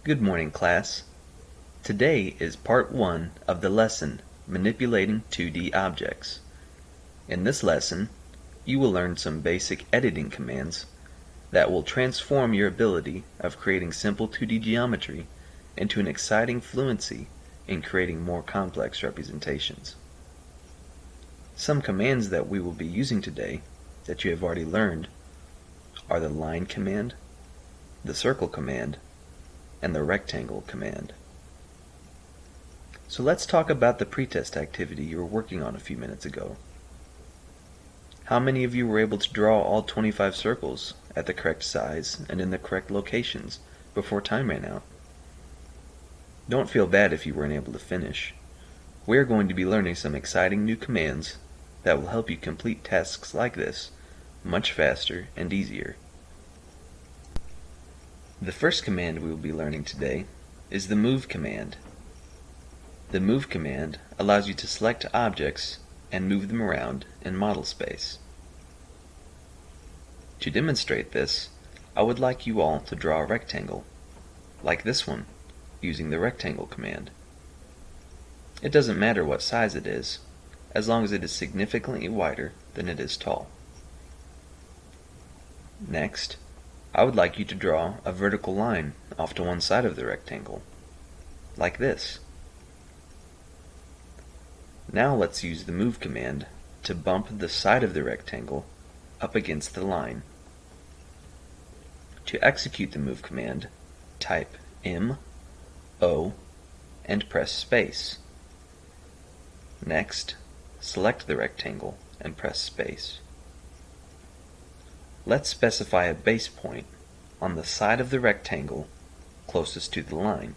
Good morning, class. Today is part 1 of the lesson, Manipulating 2D Objects. In this lesson, you will learn some basic editing commands that will transform your ability of creating simple 2D geometry into an exciting fluency in creating more complex representations. Some commands that we will be using today that you have already learned are the line command, the circle command, and the rectangle command. So let's talk about the pretest activity you were working on a few minutes ago. How many of you were able to draw all 25 circles at the correct size and in the correct locations before time ran out? Don't feel bad if you weren't able to finish. We're going to be learning some exciting new commands that will help you complete tasks like this much faster and easier. The first command we will be learning today is the move command. The move command allows you to select objects and move them around in model space. To demonstrate this, I would like you all to draw a rectangle, like this one, using the rectangle command. It doesn't matter what size it is, as long as it is significantly wider than it is tall. Next, I would like you to draw a vertical line off to one side of the rectangle, like this. Now let's use the move command to bump the side of the rectangle up against the line. To execute the move command, type M, O, and press space. Next, select the rectangle and press space. Let's specify a base point on the side of the rectangle closest to the line.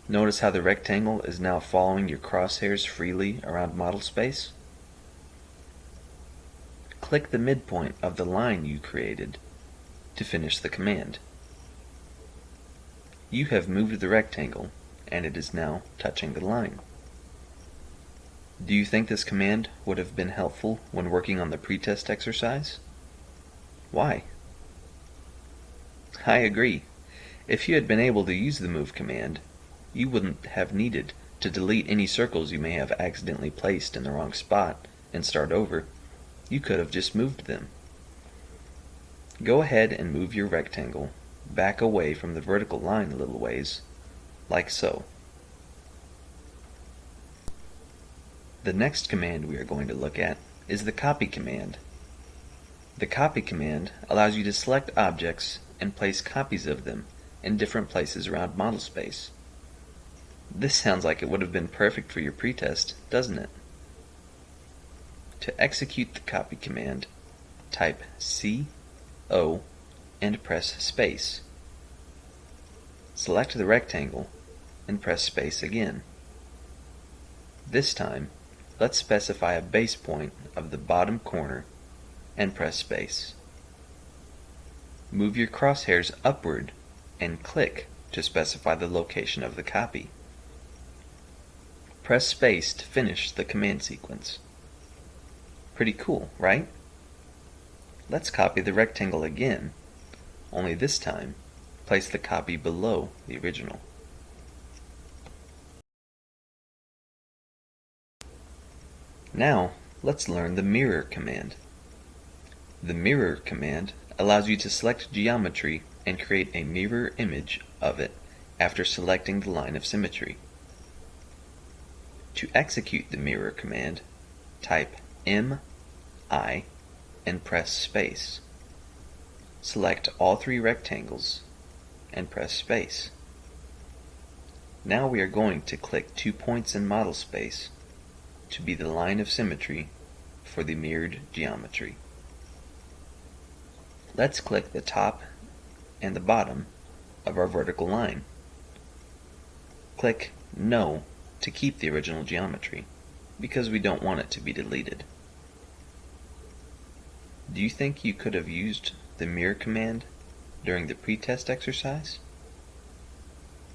Notice how the rectangle is now following your crosshairs freely around model space? Click the midpoint of the line you created to finish the command. You have moved the rectangle and it is now touching the line. Do you think this command would have been helpful when working on the pretest exercise? Why? I agree. If you had been able to use the move command, you wouldn't have needed to delete any circles you may have accidentally placed in the wrong spot and start over. You could have just moved them. Go ahead and move your rectangle back away from the vertical line a little ways, like so. The next command we are going to look at is the copy command. The copy command allows you to select objects and place copies of them in different places around model space. This sounds like it would have been perfect for your pretest, doesn't it? To execute the copy command, type C, O, and press space. Select the rectangle and press space again. This time, let's specify a base point of the bottom corner and press space. Move your crosshairs upward and click to specify the location of the copy. Press space to finish the command sequence. Pretty cool, right? Let's copy the rectangle again, only this time place the copy below the original. Now let's learn the mirror command. The mirror command allows you to select geometry and create a mirror image of it after selecting the line of symmetry. To execute the mirror command, type M, I, and press space. Select all three rectangles and press space. Now we are going to click 2 points in model space to be the line of symmetry for the mirrored geometry. Let's click the top and the bottom of our vertical line. Click No to keep the original geometry, because we don't want it to be deleted. Do you think you could have used the mirror command during the pretest exercise?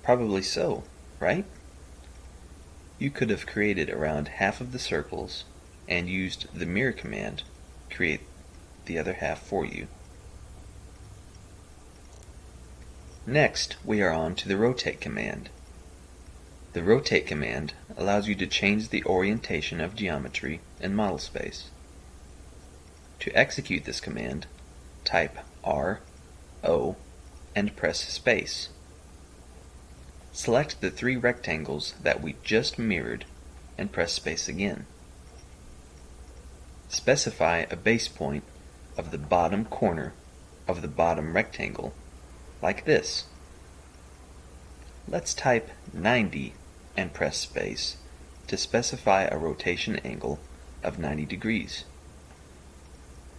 Probably so, right? You could have created around half of the circles and used the mirror command to create the other half for you. Next, we are on to the rotate command. The rotate command allows you to change the orientation of geometry in model space. To execute this command, type R, O, and press space. Select the three rectangles that we just mirrored and press space again. Specify a base point of the bottom corner of the bottom rectangle, like this. Let's type 90 and press space to specify a rotation angle of 90 degrees.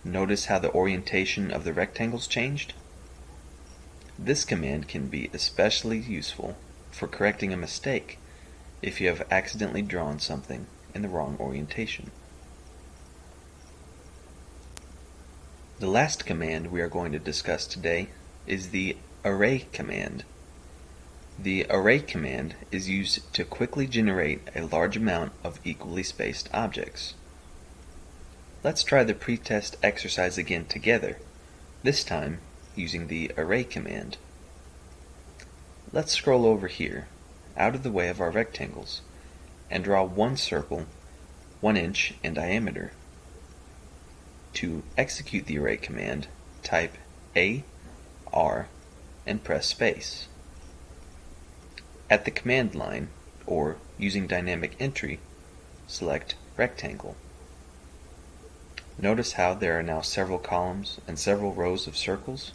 Notice how the orientation of the rectangles changed? This command can be especially useful for correcting a mistake if you have accidentally drawn something in the wrong orientation. The last command we are going to discuss today is the array command. The array command is used to quickly generate a large amount of equally spaced objects. Let's try the pretest exercise again together, this time using the array command. Let's scroll over here, out of the way of our rectangles, and draw one circle 1 inch in diameter. To execute the array command, type A, R, and press space. At the command line, or using dynamic entry, select Rectangle. Notice how there are now several columns and several rows of circles?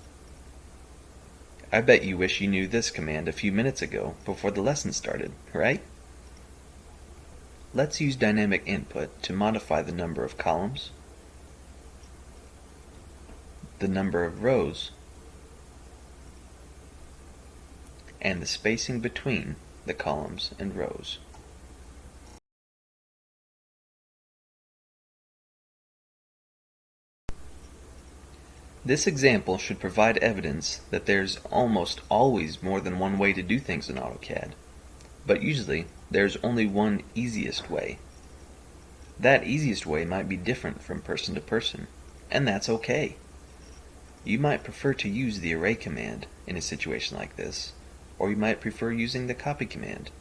I bet you wish you knew this command a few minutes ago before the lesson started, right? Let's use dynamic input to modify the number of columns, the number of rows, and the spacing between the columns and rows. This example should provide evidence that there's almost always more than one way to do things in AutoCAD, but usually there's only one easiest way. That easiest way might be different from person to person, and that's okay. You might prefer to use the array command in a situation like this, or you might prefer using the copy command.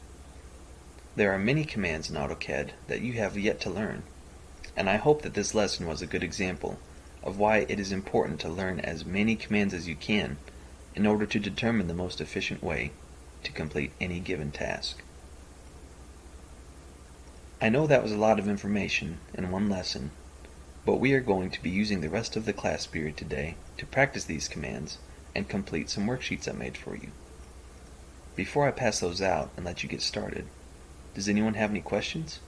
There are many commands in AutoCAD that you have yet to learn, and I hope that this lesson was a good example of why it is important to learn as many commands as you can in order to determine the most efficient way to complete any given task. I know that was a lot of information in one lesson, but we are going to be using the rest of the class period today to practice these commands and complete some worksheets I made for you. Before I pass those out and let you get started, does anyone have any questions?